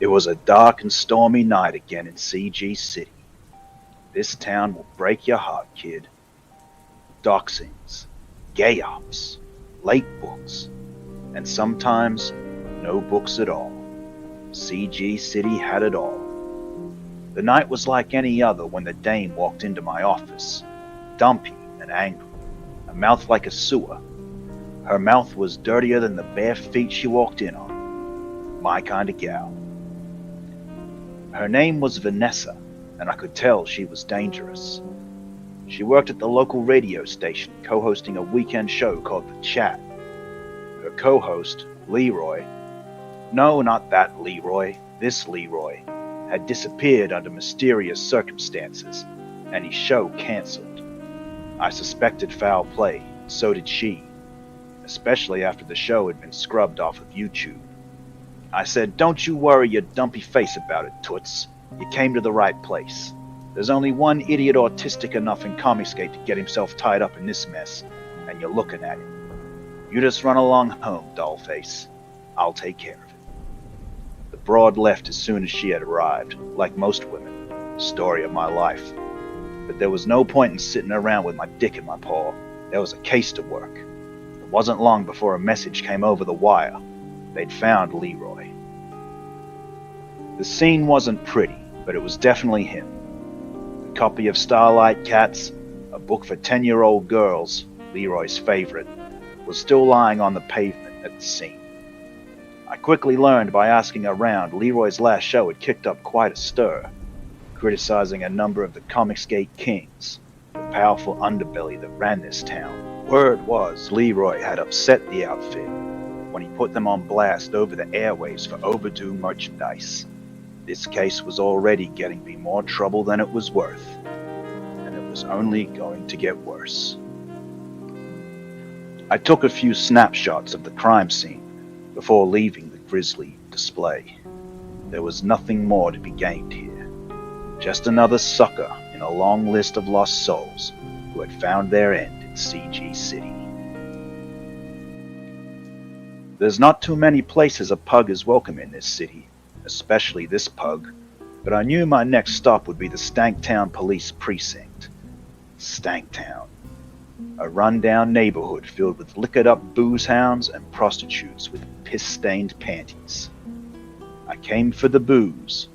It was a dark and stormy night again in CG City. This town will break your heart, kid. Doxings, gay ops, late books, and sometimes no books at all. CG City had it all. The night was like any other when the dame walked into my office, dumpy and angry, a mouth like a sewer. Her mouth was dirtier than the bare feet she walked in on. My kind of gal. Her name was Vanessa, and I could tell she was dangerous. She worked at the local radio station, co-hosting a weekend show called The Chat. Her co-host, Leroy, no, not that Leroy, this Leroy, had disappeared under mysterious circumstances, and his show cancelled. I suspected foul play, so did she, especially after the show had been scrubbed off of YouTube. I said, "Don't you worry your dumpy face about it, Toots. You came to the right place. There's only one idiot autistic enough in Comicsgate to get himself tied up in this mess, and you're looking at him. You just run along home, dollface. I'll take care of it." The broad left as soon as she had arrived, like most women. Story of my life. But there was no point in sitting around with my dick in my paw. There was a case to work. It wasn't long before a message came over the wire. They'd found Leroy. The scene wasn't pretty, but it was definitely him. A copy of Starlight Cats, a book for 10-year-old girls, Leroy's favorite, was still lying on the pavement at the scene. I quickly learned by asking around Leroy's last show had kicked up quite a stir, criticizing a number of the Comicsgate kings, the powerful underbelly that ran this town. Word was Leroy had upset the outfit when he put them on blast over the airwaves for overdue merchandise. This case was already getting me more trouble than it was worth, and it was only going to get worse. I took a few snapshots of the crime scene before leaving the grisly display. There was nothing more to be gained here. Just another sucker in a long list of lost souls who had found their end in CG City. There's not too many places a pug is welcome in this city, especially this pug, but I knew my next stop would be the Stanktown Police Precinct. Stanktown. A run-down neighborhood filled with liquored-up booze hounds and prostitutes with piss-stained panties. I came for the booze,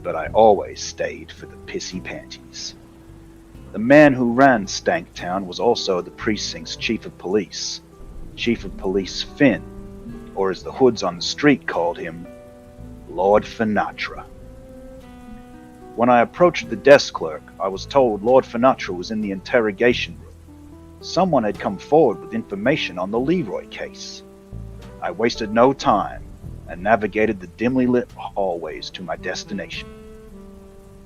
but I always stayed for the pissy panties. The man who ran Stanktown was also the precinct's chief of police, Chief of Police Finn, or as the hoods on the street called him, Lord Finatra. When I approached the desk clerk, I was told Lord Finatra was in the interrogation room. Someone had come forward with information on the Leroy case. I wasted no time and navigated the dimly lit hallways to my destination.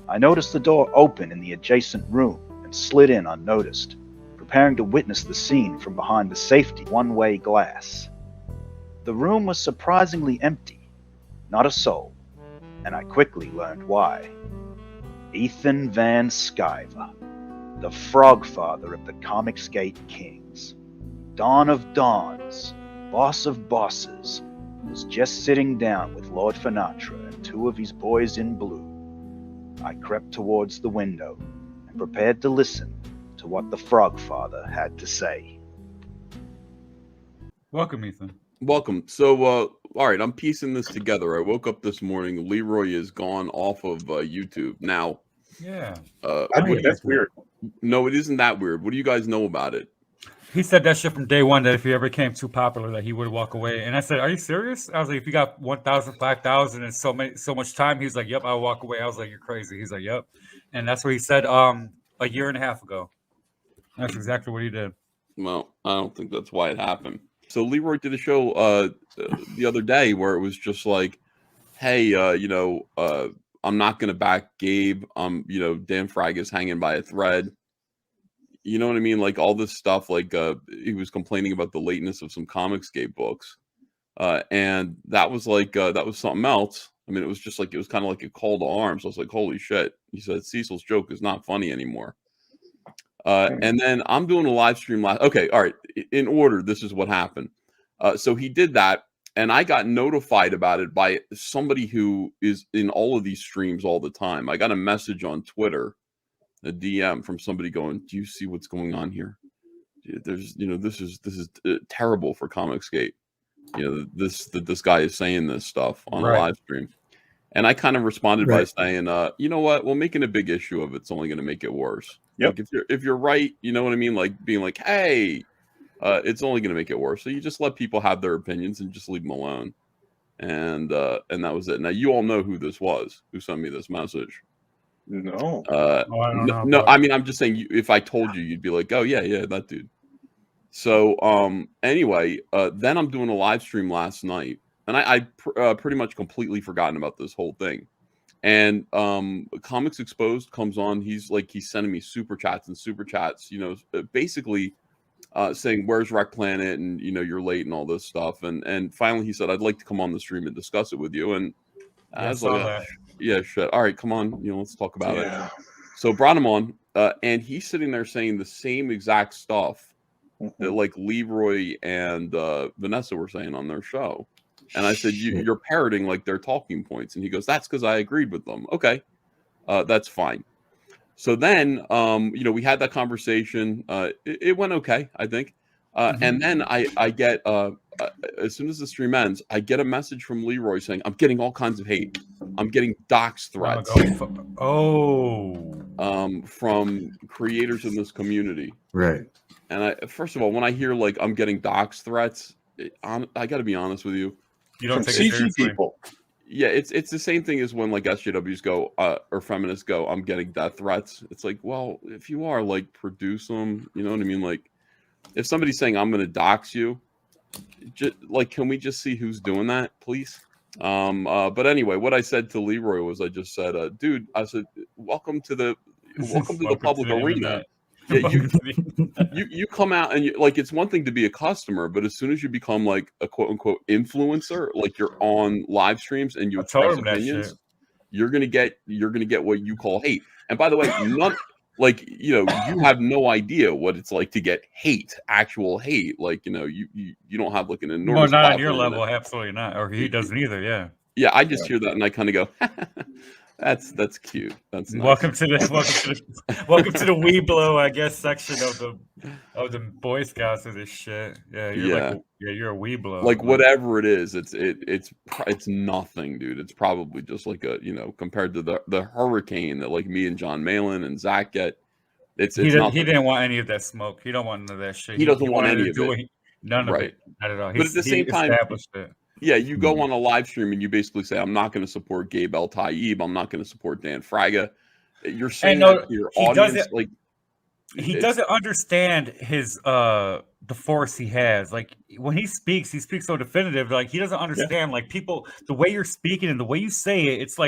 I noticed the door open in the adjacent room and slid in unnoticed, preparing to witness the scene from behind the safety one-way glass. The room was surprisingly empty, not a soul, and I quickly learned why. Ethan Van Sciver, the Frogfather of the Comicsgate Kings, Dawn of Dawns, Boss of Bosses, was just sitting down with Lord Finatra and two of his boys in blue. I crept towards the window and prepared to listen to what the Frogfather had to say. Welcome, Ethan. Welcome. So, all right, I'm piecing this together. I woke up this morning. Leroy is gone off of YouTube now. Yeah. That's weird. No, it isn't that weird. What do you guys know about it? He said that shit from day one, that if he ever became too popular, that he would walk away. And I said, "Are you serious?" I was like, "If you got 1,000, 5,000, and so much time," he's like, "Yep, I'll walk away." I was like, "You're crazy." He's like, "Yep," and that's what he said a year and a half ago. That's exactly what he did. Well, I don't think that's why it happened. So Leroy did a show the other day where it was just like, "Hey, I'm not gonna back Gabe. Dan Frag is hanging by a thread." You know what I mean? Like all this stuff. Like he was complaining about the lateness of some Comicsgate books, and that was like that was something else. I mean, it was just like it was kind of like a call to arms. I was like, "Holy shit!" He said Cecil's joke is not funny anymore. And then I'm doing a live stream. Okay, all right. In order, this is what happened. So he did that, and I got notified about it by somebody who is in all of these streams all the time. I got a message on Twitter, a DM from somebody going, "Do you see what's going on here? There's, this is terrible for Comicsgate. This guy is saying this stuff on a live stream." And I kind of responded by saying, "You know what? Well, making a big issue of it's only going to make it worse. Yep. Like if you're right, you know what I mean? Like being like, hey, it's only going to make it worse. So you just let people have their opinions and just leave them alone." And that was it. Now you all know who this was, who sent me this message. No. I don't know. No, I mean, I'm just saying, if I told you, you'd be like, "Oh yeah, that dude." So anyway, then I'm doing a live stream last night, and I pretty much completely forgotten about this whole thing. And Comics Exposed comes on. He's sending me super chats, basically saying, "Where's Wreck Planet?" and you're late and all this stuff. And finally he said, "I'd like to come on the stream and discuss it with you." And I was like, "Oh, yeah, shit. All right, come on, let's talk about it." So brought him on, and he's sitting there saying the same exact stuff that Leroy and Vanessa were saying on their show. And I said, "You're parroting their talking points." And he goes, "That's because I agreed with them." Okay, that's fine. So then, we had that conversation. It went okay, I think. And then I get, as soon as the stream ends, I get a message from Leroy saying, "I'm getting all kinds of hate. I'm getting dox threats." From creators in this community. Right. And first of all, when I hear I'm getting dox threats, I got to be honest with you. You don't From take it CG seriously. people. Yeah, it's the same thing as when SJWs go or feminists go, "I'm getting death threats." It's like, well, if you are, produce them. You know what I mean? If somebody's saying, "I'm going to dox you," can we just see who's doing that, please? But anyway, what I said to Leroy was, I just said, "Dude," I said, welcome to the public arena. Yeah, you come out and it's one thing to be a customer, but as soon as you become a quote unquote influencer, you're on live streams and you express opinions, you're gonna get what you call hate. And by the way, you have no idea what it's like to get hate, actual hate. You don't have an enormous. Well, not on your level, absolutely not. Or he doesn't either. Yeah. Yeah, I just hear that and I kind of go, That's cute. That's nice. Welcome to the Weeblo, I guess, section of the Boy Scouts of this shit. Yeah, you're a Weeblo. Whatever it is, it's nothing, dude. It's probably just compared to the hurricane that me and John Malin and Zach get. He didn't want any of that smoke. He don't want none of that shit. He doesn't want any of it. None of it. Not at all. But at the same time, established it. Yeah, you go on a live stream and you basically say, "I'm not going to support Gabe El Taib. I'm not going to support Dan Fraga." You're saying that to your audience. He doesn't understand his the force he has. When he speaks so definitive. He doesn't understand people, the way you're speaking and the way you say it. It's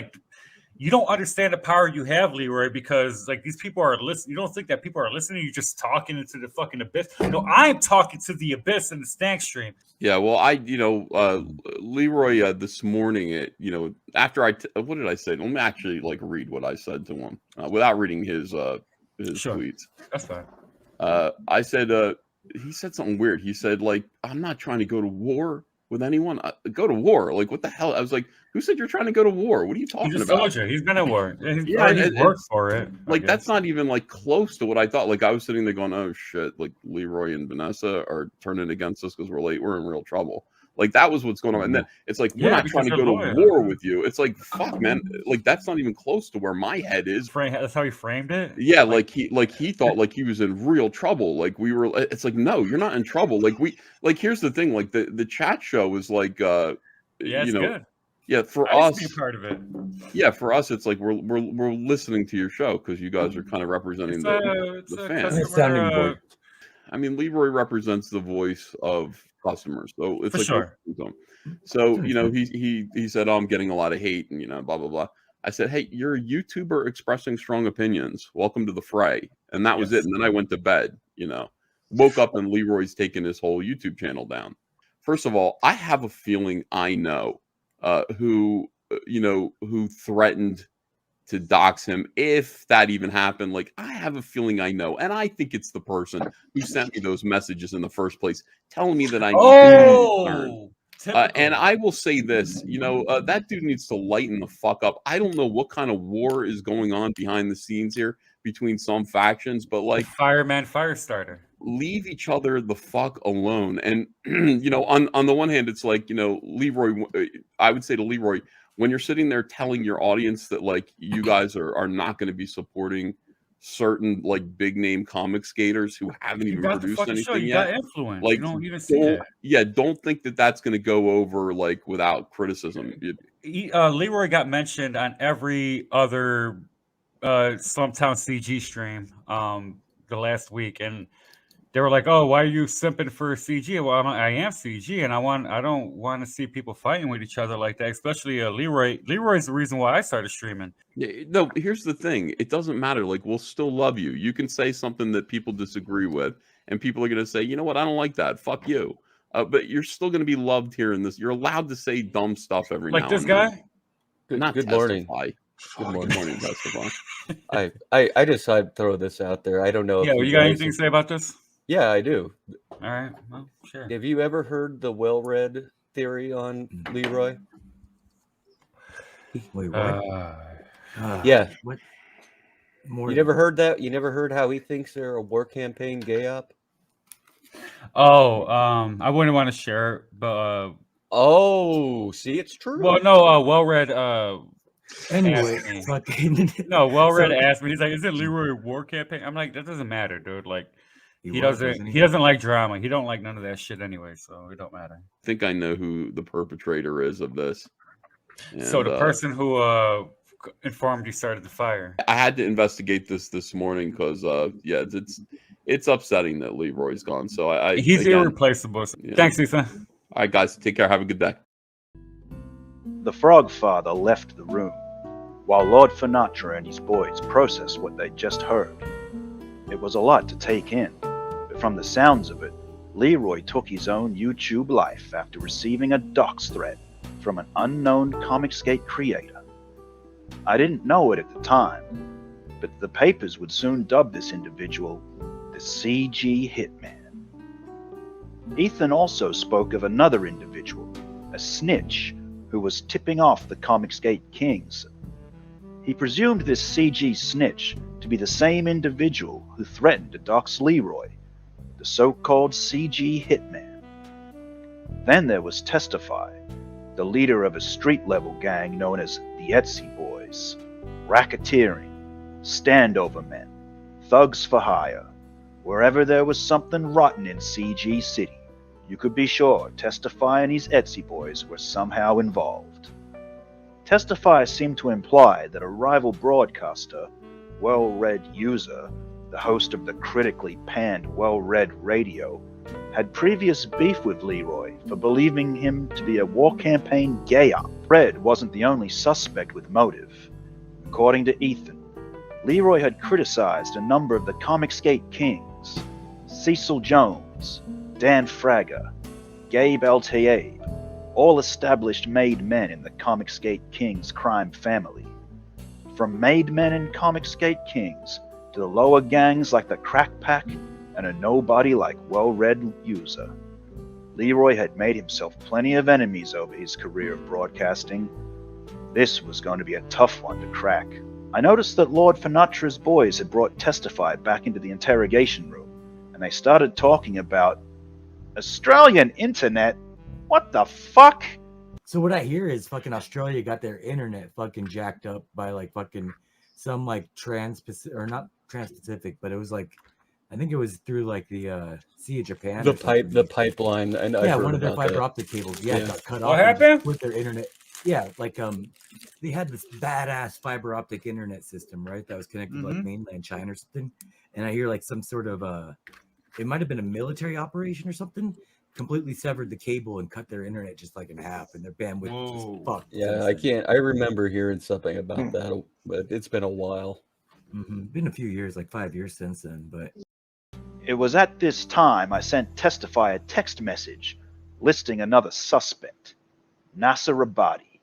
you don't understand the power you have, Leroy, because these people are listening. You don't think that people are listening. You're just talking into the fucking abyss. No, I'm talking to the abyss in the stank stream. Yeah, well, Leroy this morning, after what did I say? Let me actually read what I said to him without reading his tweets. That's fine. I said he said something weird. He said "I'm not trying to go to war with anyone." Go to war? What the hell? I was like, "Who said you're trying to go to war? What are you talking about?" Told you. He's been at war. He's worked for it. That's not even close to what I thought. I was sitting there going, "Oh shit!" Leroy and Vanessa are turning against us because we're late. We're in real trouble. That was what's going on. And then it's we're not trying to go to war with you. It's fuck, man. That's not even close to where my head is. That's how he framed it. Yeah, he thought he was in real trouble. We were. It's no, you're not in trouble. Here's the thing. The chat show is good. Yeah, for I us, be part of it. Yeah, for us, it's we're listening to your show because you guys are kind of representing the fans. I mean, Leroy represents the voice of customers, so it's sure. So he said, "Oh, I'm getting a lot of hate," and blah blah blah. I said, "Hey, you're a YouTuber expressing strong opinions. Welcome to the fray." And that was it. And then I went to bed. Woke up and Leroy's taken his whole YouTube channel down. First of all, I have a feeling I know who threatened to dox him, if that even happened. I have a feeling I know, and I think it's the person who sent me those messages in the first place, telling me that I need to return. And I will say this, that dude needs to lighten the fuck up. I don't know what kind of war is going on behind the scenes here between some factions, but like fireman fire starter. Leave each other the fuck alone. And on the one hand, it's like, Leroy, I would say to Leroy, when you're sitting there telling your audience that like you guys are not going to be supporting certain like big name comic skaters who haven't even produced anything you yet, got influence. like You don't even see that. Yeah, don't think that that's going to go over like without criticism. Leroy got mentioned on every other Slumptown CG stream the last week, and they were like, "Oh, why are you simping for CG?" Well, I am CG, and I don't want to see people fighting with each other like that. Especially Leroy. Leroy's the reason why I started streaming. Yeah, no, here's the thing: it doesn't matter. Like, we'll still love you. You can say something that people disagree with, and people are going to say, "You know what? I don't like that. Fuck you." But you're still going to be loved here in this. You're allowed to say dumb stuff every like now this and guy. then. Not Good testify. morning. Good morning, testify. I just thought I'd throw this out there. I don't know. Yeah, if you got anything to say about this? Yeah, I do. All right. Well, sure. Have you ever heard the well-read theory on Leroy? Wait, what? Yeah. What? More You never heard that? You never heard how he thinks they're a war campaign gay op? Oh, I wouldn't want to share it, but Oh, see, it's true. well, no, well-read. Anyway, fucking No, well-read So- asked me. He's like, "Is it Leroy war campaign?" I'm like, "That doesn't matter, dude. Like, he doesn't like drama. He don't like none of that shit anyway, so it don't matter." I think I know who the perpetrator is of this. So the And, person who informed you started the fire. I had to investigate this morning because yeah, it's upsetting that Leroy's gone. So He's again, irreplaceable. yeah. Thanks, Ethan. All right, guys, take care. Have a good day. The Frog Father left the room, while Lord Finatra and his boys processed what they'd just heard. It was a lot to take in, but from the sounds of it, Leroy took his own YouTube life after receiving a dox threat from an unknown Comicsgate creator. I didn't know it at the time, but the papers would soon dub this individual the CG Hitman. Ethan also spoke of another individual, a snitch, who was tipping off the Comicsgate Kings. He presumed this CG snitch to be the same individual who threatened to dox Leroy, the so-called CG Hitman. Then there was Testify, the leader of a street-level gang known as the Etsy Boys, racketeering, standover men, thugs for hire. Wherever there was something rotten in CG City, you could be sure Testify and his Etsy Boys were somehow involved. Testify seemed to imply that a rival broadcaster, Well-Read User, the host of the critically panned Well-Read Radio, had previous beef with Leroy for believing him to be a war campaign gay op. Red wasn't the only suspect with motive. According to Ethan, Leroy had criticized a number of the Comicsgate Kings, Cecil Jones, Dan Fraga, Gabe Altaib, all established made men in the Comicsgate Kings crime family. From made men in Comicsgate Kings to the lower gangs like the Crack Pack and a nobody like Well-Read User, Leroy had made himself plenty of enemies over his career of broadcasting. This was going to be a tough one to crack. I noticed that Lord Finatra's boys had brought Testify back into the interrogation room, and they started talking about Australian internet? What the fuck? So what I hear is fucking Australia got their internet fucking jacked up by like fucking some like not trans-Pacific, but it was like, I think it was through like the Sea of Japan. The pipeline. And yeah, one of their fiber optic cables. Yeah, got cut off. What happened with their internet? Yeah, like they had this badass fiber optic internet system, right? That was connected to like mainland China or something. And I hear like some sort of it might have been a military operation or something, completely severed the cable and cut their internet just like in half, and their bandwidth just fucked. Yeah, I remember hearing something about that, but it's been a while. Been a few years, like 5 years since then, but It was at this time I sent Testify a text message listing another suspect, Nasser Rabadi,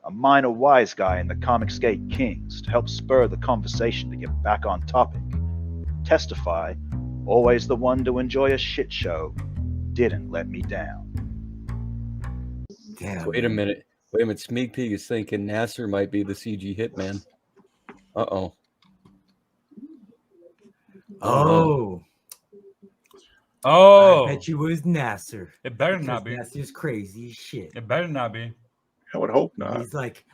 a minor wise guy in the Comicsgate Kings, to help spur the conversation to get back on topic. Testify, always the one to enjoy a shit show, didn't let me down. Damn. Wait a minute. Sneak Peek is thinking Nasser might be the CG hitman. Uh-oh. Oh. Oh, I bet you was Nasser. it better Because not be. Nasser's crazy as shit. It better not be. I would hope And not. he's like,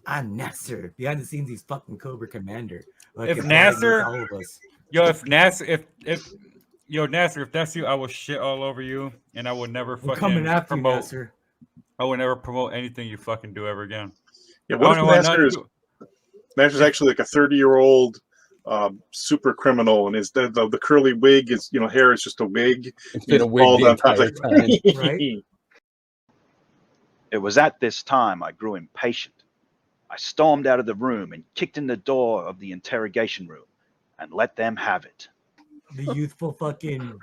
I'm Nasser. Behind the scenes, he's fucking Cobra Commander. Like, If it's Nasser- with all of us. Yo, if Nasser, Nasser, if that's you, I will shit all over you, and I will never We're fucking coming after you, promote. Nasser. I will never promote anything you fucking do ever again. Yeah, I what don't if want nothing to Nasser do- Nasser's actually like a 30-year-old super criminal, and his the curly wig is hair is just a wig. It's been a He's wig bald the on top, entire like- time. Right? It was at this time I grew impatient. I stormed out of the room and kicked in the door of the interrogation room and let them have it. The youthful fucking.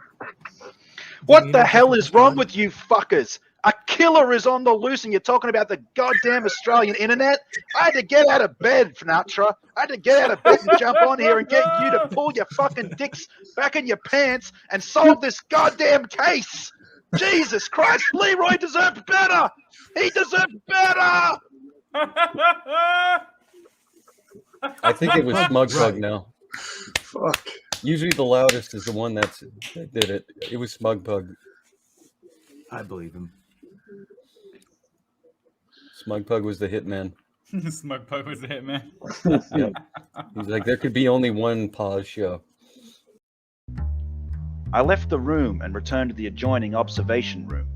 What the demeanor hell fucking is wrong respond. with you fuckers? A killer is on the loose and you're talking about the goddamn Australian internet? I had to get out of bed, Fnatra. I had to get out of bed and jump on here and get you to pull your fucking dicks back in your pants and solve this goddamn case. Jesus Christ, Leroy deserved better. He deserved better. I think it was Smugpug Right. now. Fuck. Usually the loudest is the one that did it. It was Smugpug. I believe him. Smugpug was the hitman. Smug Pug was the hitman. Yeah. He's like, there could be only one pause show. I left the room and returned to the adjoining observation room,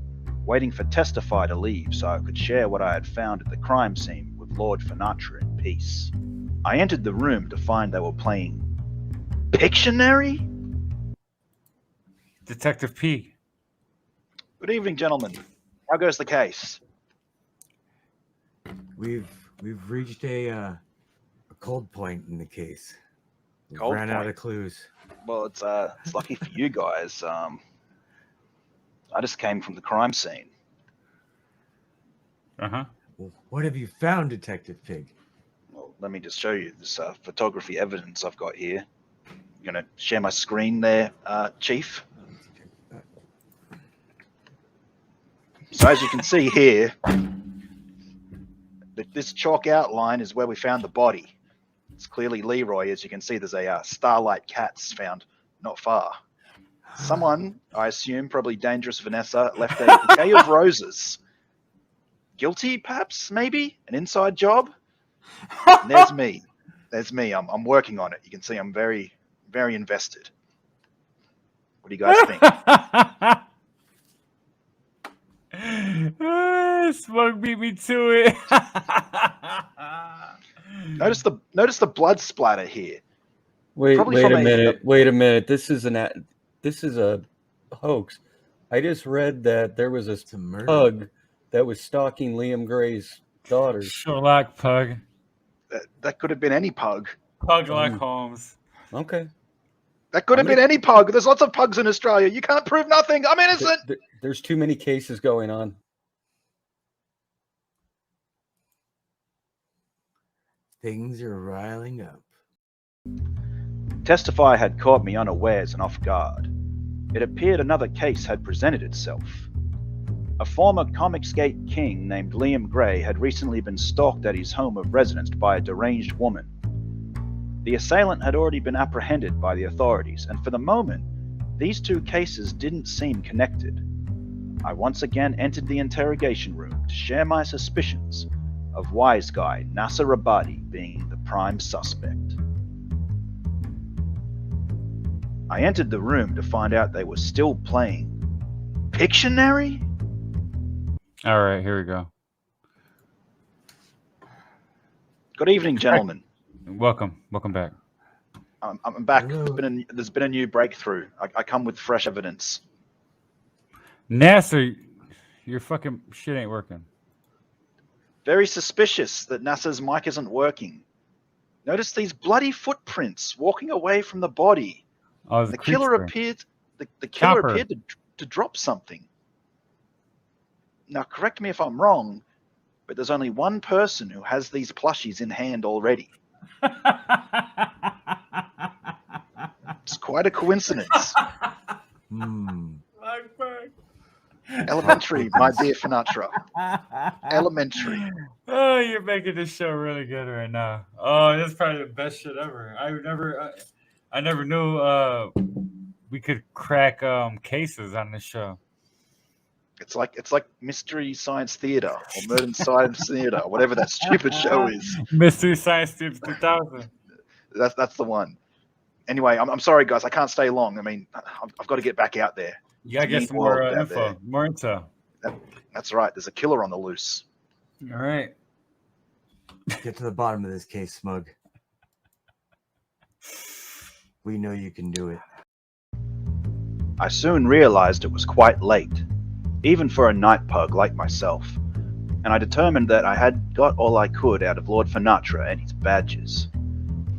waiting for Testify to leave so I could share what I had found at the crime scene with Lord Fnatra in peace. I entered the room to find they were playing Pictionary? Detective P. Good evening, gentlemen. How goes the case? We've reached a cold point in the case. We Cold ran out point? of clues. Well, it's lucky for you guys. I just came from the crime scene. Uh-huh. Well, what have you found, Detective Pig? Well, let me just show you this photography evidence I've got here. I'm gonna share my screen there, Chief. So as you can see here, this chalk outline is where we found the body. It's clearly Leroy. As you can see, there's a Starlight Cats found not far. Someone, I assume, probably Dangerous Vanessa, left a bouquet of roses. Guilty, perhaps, maybe? An inside job? And there's me. There's me. I'm working on it. You can see I'm very, very invested. What do you guys think? Smug beat me to it. Notice the blood splatter here. Wait Probably a from a- minute. Wait a minute. This is a hoax. I just read that there was a It's a murder. pug that was stalking Liam Gray's daughters. Sherlock Pug. That could have been any pug. Pug like Holmes. Okay. That could have been any pug. There's lots of pugs in Australia. You can't prove nothing. I'm innocent. There's too many cases going on. Things are riling up. Testify had caught me unawares and off guard. It appeared another case had presented itself. A former Comicsgate king named Liam Gray had recently been stalked at his home of residence by a deranged woman. The assailant had already been apprehended by the authorities, and for the moment, these two cases didn't seem connected. I once again entered the interrogation room to share my suspicions of wise guy Nasser Rabadi being the prime suspect. I entered the room to find out they were still playing Pictionary? All right, here we go. Good evening, gentlemen. Welcome back. I'm back. Hello. There's been a new breakthrough. I come with fresh evidence. Nasser, your fucking shit ain't working. Very suspicious that Nasser's mic isn't working. Notice these bloody footprints walking away from the body. Oh, The killer appeared. The killer Chopper. appeared to drop something. Now, correct me if I'm wrong, but there's only one person who has these plushies in hand already. It's quite a coincidence. Hmm. Elementary, my dear Finatra. Elementary. Oh, you're making this show really good right now. Oh, that's probably the best shit ever. I never knew we could crack cases on this show. It's like Mystery Science Theater or Modern Science Theater, whatever that stupid show is. Mystery Science Theater 2000. That's the one. Anyway, I'm sorry, guys. I can't stay long. I mean, I've got to get back out there. You gotta It's a get mean some more world out info, more intel. That's right. There's a killer on the loose. All right. Get to the bottom of this case, Smug. We know you can do it. I soon realized it was quite late, even for a night pug like myself, and I determined that I had got all I could out of Lord Finatra and his badges.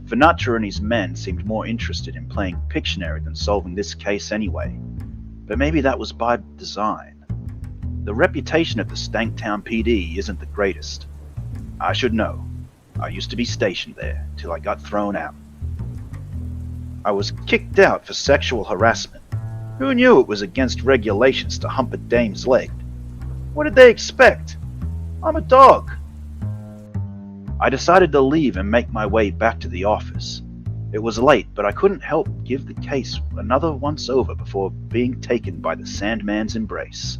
Finatra and his men seemed more interested in playing Pictionary than solving this case anyway, but maybe that was by design. The reputation of the Stanktown PD isn't the greatest. I should know. I used to be stationed there, till I got thrown out. I was kicked out for sexual harassment. Who knew it was against regulations to hump a dame's leg? What did they expect? I'm a dog. I decided to leave and make my way back to the office. It was late, but I couldn't help give the case another once over before being taken by the Sandman's embrace.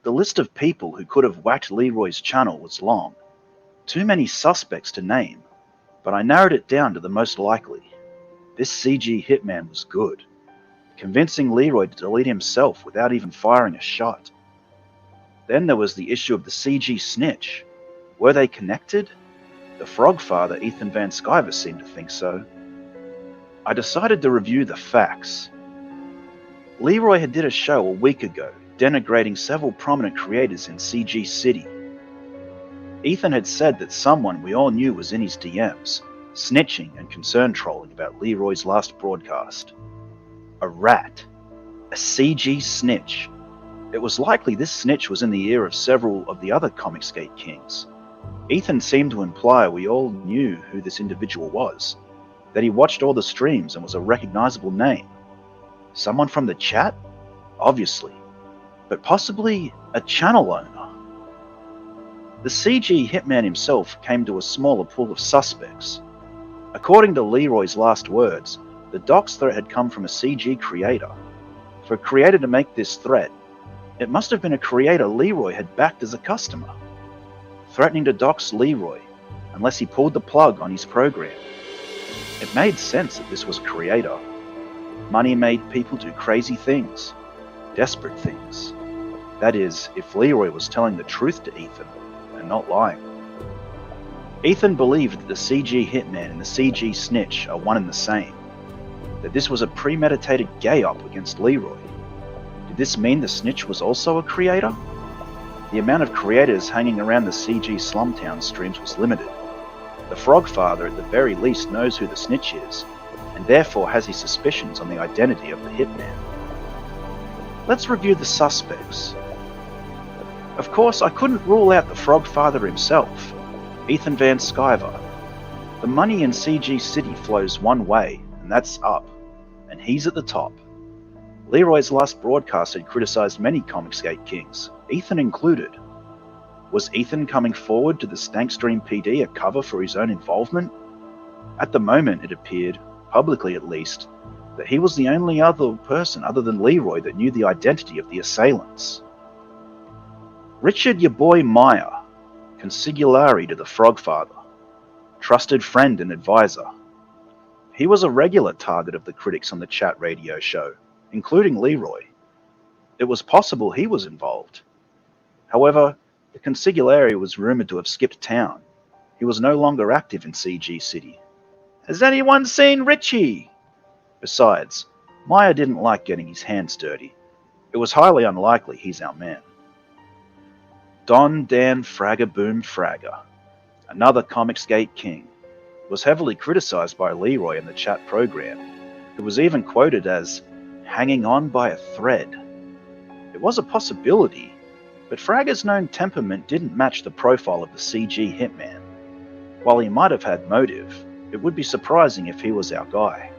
The list of people who could have whacked Leroy's channel was long. Too many suspects to name, but I narrowed it down to the most likely. This CG hitman was good, convincing Leroy to delete himself without even firing a shot. Then there was the issue of the CG snitch. Were they connected? The frog father, Ethan Van Sciver, seemed to think so. I decided to review the facts. Leroy had did a show a week ago, denigrating several prominent creators in CG City. Ethan had said that someone we all knew was in his DMs, snitching and concern trolling about Leroy's last broadcast. A rat. A CG snitch. It was likely this snitch was in the ear of several of the other Comicsgate kings. Ethan seemed to imply we all knew who this individual was, that he watched all the streams and was a recognizable name. Someone from the chat? Obviously. But possibly a channel owner. The CG hitman himself came to a smaller pool of suspects. According to Leroy's last words, the dox threat had come from a CG creator. For a creator to make this threat, it must have been a creator Leroy had backed as a customer, threatening to dox Leroy unless he pulled the plug on his program. It made sense that this was a creator. Money made people do crazy things, desperate things. That is, if Leroy was telling the truth to Ethan and not lying. Ethan believed that the CG hitman and the CG snitch are one and the same, that this was a premeditated gay-op against Leroy. Did this mean the snitch was also a creator? The amount of creators hanging around the CG Slumtown streams was limited. The Frog Father at the very least knows who the snitch is, and therefore has his suspicions on the identity of the hitman. Let's review the suspects. Of course, I couldn't rule out the Frog Father himself, Ethan Van Sciver. The money in CG City flows one way, and that's up, and he's at the top. Leroy's last broadcast had criticized many Comicsgate kings, Ethan included. Was Ethan coming forward to the Stankstream PD a cover for his own involvement? At the moment, it appeared, publicly at least, that he was the only other person other than Leroy that knew the identity of the assailants. Richard your boy Meyer, consigliere to the Frog Father, trusted friend and advisor. He was a regular target of the critics on the chat radio show, including Leroy. It was possible he was involved. However, the consigliere was rumored to have skipped town. He was no longer active in CG City. Has anyone seen Richie? Besides, Meyer didn't like getting his hands dirty. It was highly unlikely he's our man. Don Dan Fragga-Boom Fragga, another Comicsgate king, was heavily criticized by Leroy in the chat program, who was even quoted as hanging on by a thread. It was a possibility, but Fragga's known temperament didn't match the profile of the CG hitman. While he might have had motive, it would be surprising if he was our guy.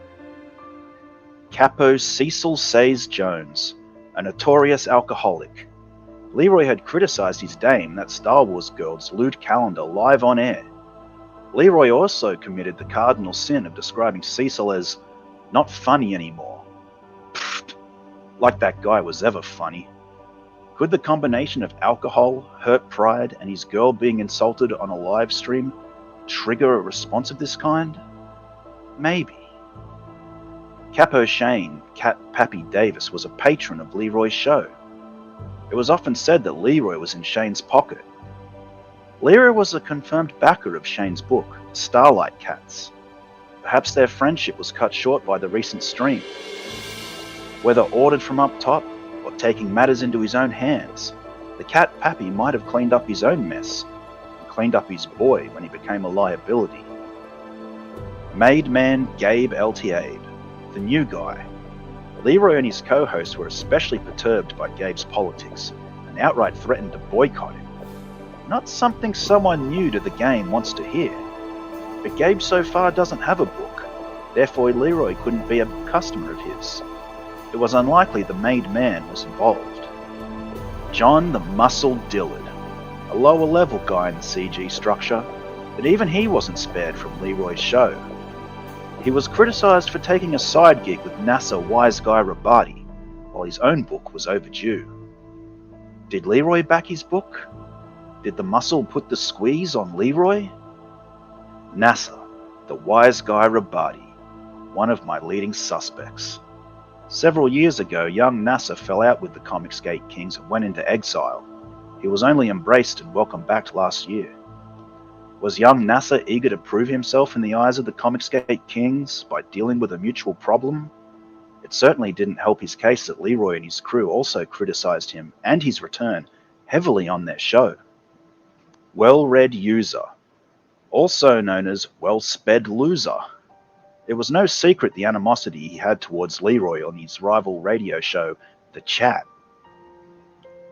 Capo Cecil Sayes Jones, a notorious alcoholic. Leroy had criticized his dame, that Star Wars girl's lewd calendar, live on air. Leroy also committed the cardinal sin of describing Cecil as not funny anymore. Pfft, like that guy was ever funny. Could the combination of alcohol, hurt pride, and his girl being insulted on a live stream trigger a response of this kind? Maybe. Capo Shane, Pappy Davis, was a patron of Leroy's show. It was often said that Leroy was in Shane's pocket. Leroy was a confirmed backer of Shane's book, Starlight Cats. Perhaps their friendship was cut short by the recent stream. Whether ordered from up top or taking matters into his own hands, the cat Pappy might have cleaned up his own mess and cleaned up his boy when he became a liability. Made man Gabe LTA'd, the new guy. Leroy and his co-host were especially perturbed by Gabe's politics and outright threatened to boycott him. Not something someone new to the game wants to hear. But Gabe so far doesn't have a book, therefore Leroy couldn't be a customer of his. It was unlikely the made man was involved. John the Muscle Dillard, a lower level guy in the CG structure, but even he wasn't spared from Leroy's show. He was criticised for taking a side gig with NASA wise guy Rabati, while his own book was overdue. Did Leroy back his book? Did the muscle put the squeeze on Leroy? NASA, the wise guy Rabati, one of my leading suspects. Several years ago, young NASA fell out with the Comicsgate Kings and went into exile. He was only embraced and welcomed back last year. Was young NASA eager to prove himself in the eyes of the Comicsgate Kings by dealing with a mutual problem? It certainly didn't help his case that Leroy and his crew also criticized him and his return heavily on their show. Well-read user, also known as well-sped loser. It was no secret the animosity he had towards Leroy on his rival radio show, The Chat.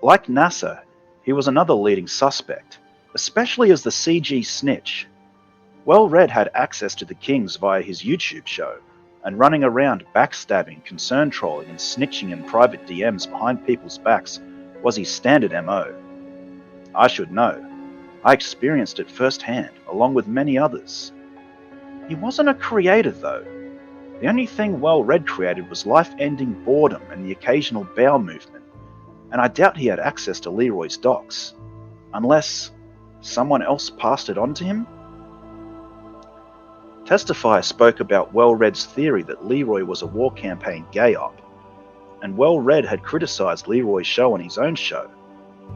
Like NASA, he was another leading suspect, especially as the CG snitch. Well-read had access to the Kings via his YouTube show, and running around backstabbing, concern trolling, and snitching in private DMs behind people's backs was his standard MO. I should know. I experienced it firsthand, along with many others. He wasn't a creator, though. The only thing Well-read created was life-ending boredom and the occasional bowel movement, and I doubt he had access to Leroy's docs. Unless someone else passed it on to him? Testify spoke about Well-read's theory that Leroy was a war campaign gay-op, and Well-read had criticized Leroy's show on his own show.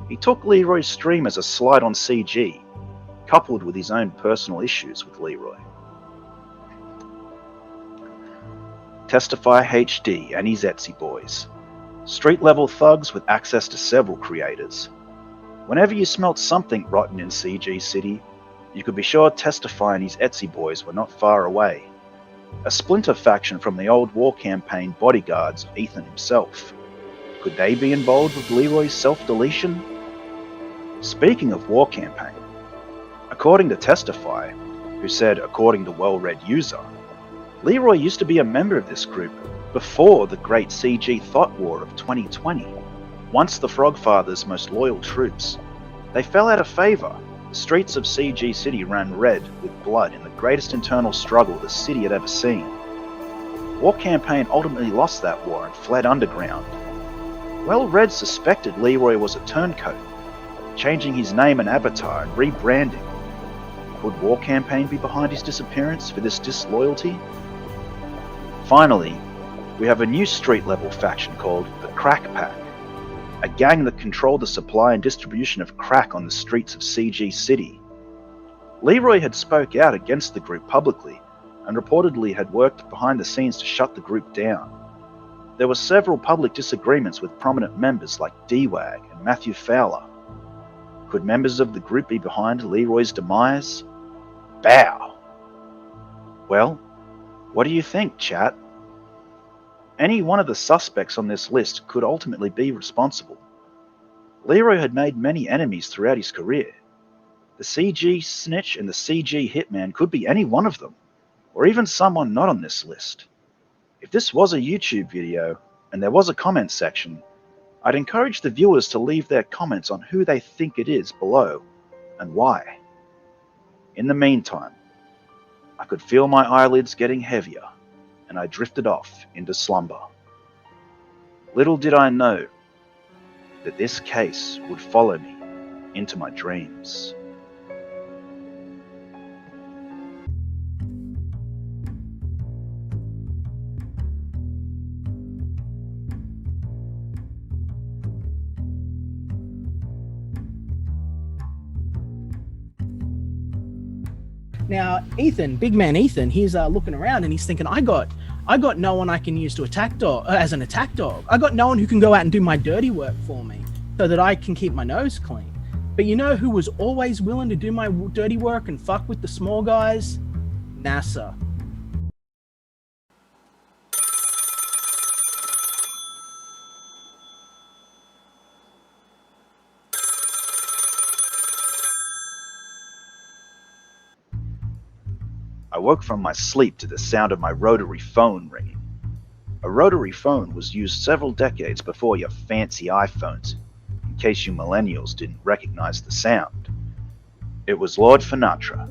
He took Leroy's stream as a slight on CG, coupled with his own personal issues with Leroy. Testify HD and his Etsy boys. Street-level thugs with access to several creators. Whenever you smelt something rotten in CG City, you could be sure Testify and his Etsy boys were not far away. A splinter faction from the old war campaign bodyguards of Ethan himself. Could they be involved with Leroy's self-deletion? Speaking of war campaign, according to Testify, who said according to well-read user, Leroy used to be a member of this group before the great CG thought war of 2020. Once the Frogfather's most loyal troops, they fell out of favour. The streets of CG City ran red with blood in the greatest internal struggle the city had ever seen. War Campaign ultimately lost that war and fled underground. Well-read suspected Leroy was a turncoat, changing his name and avatar and rebranding. Could War Campaign be behind his disappearance for this disloyalty? Finally, we have a new street-level faction called the Crack Pack, a gang that controlled the supply and distribution of crack on the streets of CG City. Leroy had spoke out against the group publicly, and reportedly had worked behind the scenes to shut the group down. There were several public disagreements with prominent members like D-Wag and Matthew Fowler. Could members of the group be behind Leroy's demise? Bow! Well, what do you think, chat? Any one of the suspects on this list could ultimately be responsible. Leroy had made many enemies throughout his career. The CG snitch and the CG hitman could be any one of them, or even someone not on this list. If this was a YouTube video, and there was a comment section, I'd encourage the viewers to leave their comments on who they think it is below and why. In the meantime, I could feel my eyelids getting heavier, and I drifted off into slumber. Little did I know that this case would follow me into my dreams. Now, Ethan, big man Ethan, he's looking around and he's thinking, I got no one I can use to attack dog as an attack dog. I got no one who can go out and do my dirty work for me so that I can keep my nose clean. But you know who was always willing to do my dirty work and fuck with the small guys? NASA. I woke from my sleep to the sound of my rotary phone ringing. A rotary phone was used several decades before your fancy iPhones, in case you millennials didn't recognize the sound. It was Lord Finatra.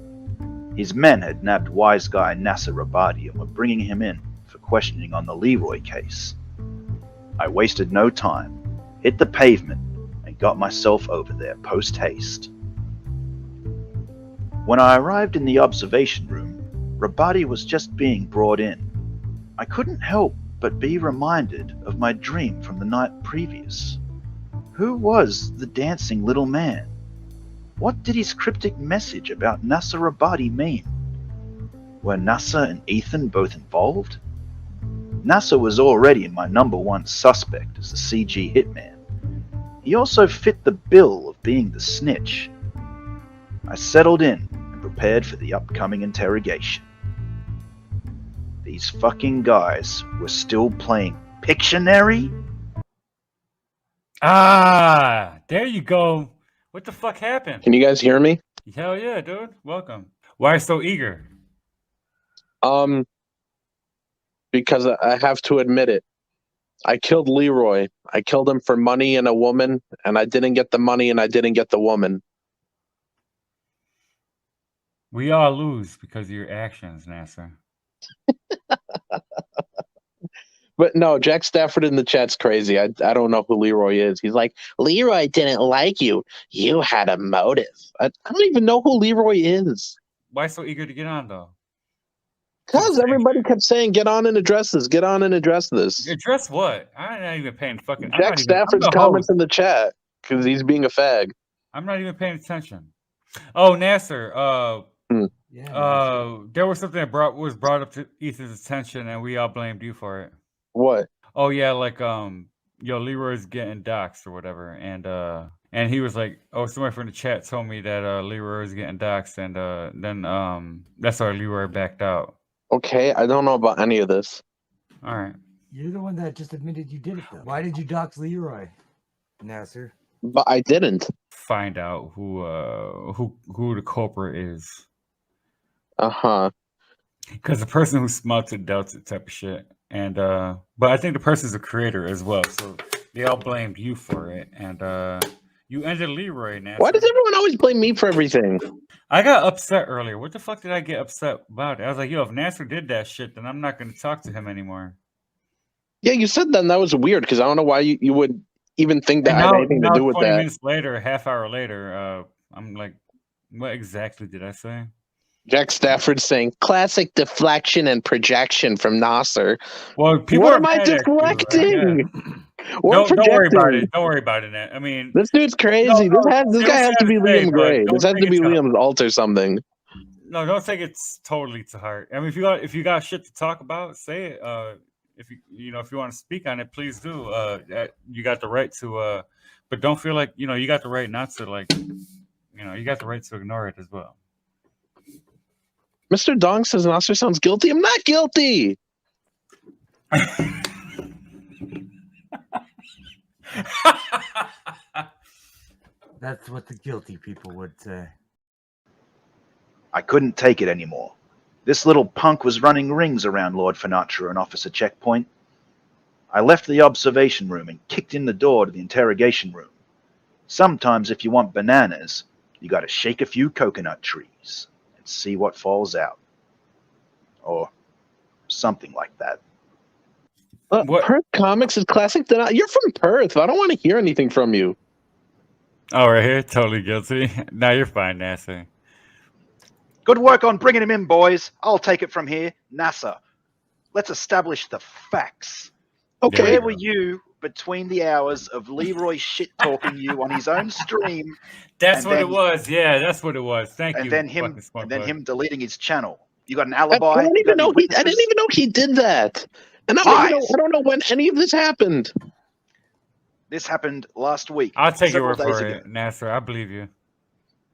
His men had nabbed wise guy Nasser Rabadi and were bringing him in for questioning on the Leroy case. I wasted no time, hit the pavement, and got myself over there post-haste. When I arrived in the observation room, Rabadi was just being brought in. I couldn't help but be reminded of my dream from the night previous. Who was the dancing little man? What did his cryptic message about Nasser Rabadi mean? Were Nasser and Ethan both involved? Nasser was already my #1 suspect as the CG hitman. He also fit the bill of being the snitch. I settled in and prepared for the upcoming interrogation. These fucking guys were still playing Pictionary? Ah, there you go. What the fuck happened? Can you guys hear me? Hell yeah, dude. Welcome. Why so eager? Because I have to admit it. I killed Leroy. I killed him for money and a woman, and I didn't get the money and I didn't get the woman. We all lose because of your actions, NASA. But no, Jack Stafford in the chat's crazy. I don't know who Leroy is. He's like, Leroy didn't like you. You had a motive. I don't even know who Leroy is. Why so eager to get on, though? Because everybody kept saying, get on and address this. Get on and address this. Address what? I'm not even paying fucking... Jack Stafford's comments in the chat because he's being a fag. I'm not even paying attention. Oh, Nasser. There was something that was brought up to Ethan's attention, and we all blamed you for it. What? Oh yeah, like Leroy's getting doxxed or whatever, and he was like, oh, somebody from the chat told me that Leroy's getting doxxed, and then that's why Leroy backed out. Okay, I don't know about any of this. All right. You're the one that just admitted you did it, though. Why did you dox Leroy, Nasser? But I didn't. Find out who the culprit is. Uh-huh. Because the person who smelted Delta type of shit. And but I think the person's a creator as well. So they all blamed you for it. And you ended Leroy now. Why does everyone always blame me for everything? I got upset earlier. What the fuck did I get upset about? I was like, yo, if Nasser did that shit, then I'm not gonna talk to him anymore. Yeah, you said that, and that was weird because I don't know why you would even think that I had anything to do with 20 that. minutes later, a half hour later, I'm like, what exactly did I say? Jack Stafford saying classic deflection and projection from Nasser. Well, people what are am I mad at you, deflecting? yeah. Don't worry about it. Don't worry about it, Nat. I mean, this dude's crazy. This guy has to be Liam Gray. This has to be Liam's alt or something. No, don't take it totally to heart. I mean, if you got shit to talk about, say it. If you want to speak on it, please do. You got the right to. But don't feel like you got the right not to like. You got the right to ignore it as well. Mr. Dong says Nasser sounds guilty. I'm not guilty. That's what the guilty people would say. I couldn't take it anymore. This little punk was running rings around Lord Finatra and Officer Checkpoint. I left the observation room and kicked in the door to the interrogation room. Sometimes if you want bananas, you gotta shake a few coconut trees and see what falls out. Or something like that. What? Perth Comics is classic. You're from Perth. I don't want to hear anything from you. Oh, right here, totally guilty. No, you're fine, Nasser. Good work on bringing him in, boys. I'll take it from here. NASA, let's establish the facts. Okay. Where were you between the hours of Leroy shit-talking you on his own stream? That's And what it then- was. Yeah, that's what it was. Thank and you. then him fucking smart and then boy. him deleting his channel? You got an I alibi? don't You got even any know I didn't witnesses? even know he did that. And I don't know when any of this happened. This happened last week. I'll take your several word days for ago. it, Nasser. I believe you.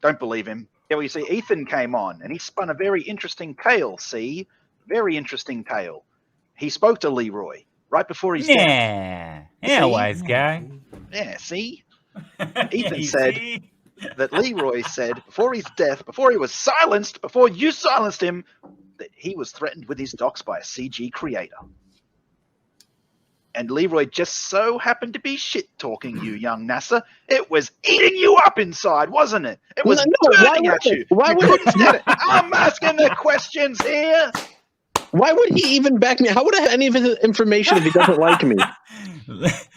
Don't believe him. Yeah, well, you see, Ethan came on and he spun a very interesting tale. See, very interesting tale. He spoke to Leroy right before his death. Yeah, yeah, See? wise guy. Yeah, see Ethan Ethan said that Leroy said before his death, before he was silenced, before you silenced him, that he was threatened with his docs by a CG creator. And Leroy just so happened to be shit-talking you, young NASA. It was eating you up inside, wasn't it? It was burning at you. Why You would couldn't stand it. I'm asking the questions here. Why would he even back me? How would I have any of his information if he doesn't like me?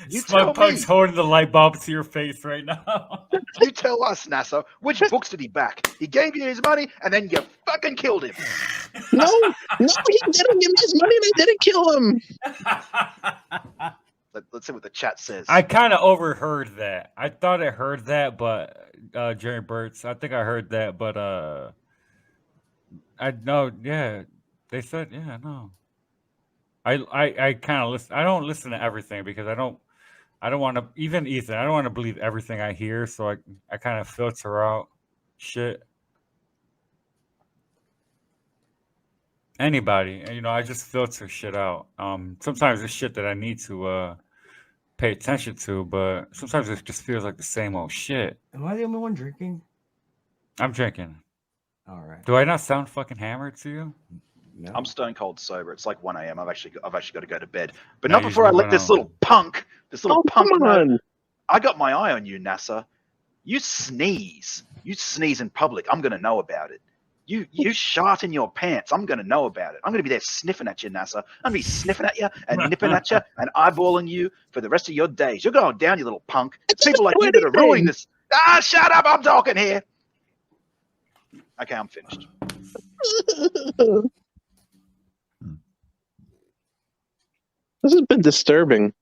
You tell Smug Punk's me. holding the light bulb to your face right now. You tell us, NASA. Which books did he back? He gave you his money, and then you fucking killed him. No, he didn't give me his money and I didn't kill him. Let's see what the chat says. I kind of overheard that. I thought I heard that, but Jerry Burt's. I think I heard that, but I know. Yeah, they said. Yeah, no. I kind of listen. I don't listen to everything because I don't want to. Even Ethan, I don't want to believe everything I hear. So I kind of filter out shit. Anybody, I just filter shit out. Sometimes it's shit that I need to pay attention to, but sometimes it just feels like the same old shit. Am I the only one drinking? I'm drinking. All right. Do I not sound fucking hammered to you? No. I'm stone cold sober. It's like 1 a.m. I've actually got to go to bed, but No, not before I let this little punk, Oh, punk come know. on. I got my eye on you, NASA. You sneeze in public. I'm gonna know about it. You shart in your pants. I'm gonna know about it. I'm gonna be there sniffing at you, NASA. I'm gonna be sniffing at you and nipping at you and eyeballing you for the rest of your days. You're going down, you little punk. It's people like you that are ruining this. Ah, shut up! I'm talking here. Okay, I'm finished. This has been disturbing.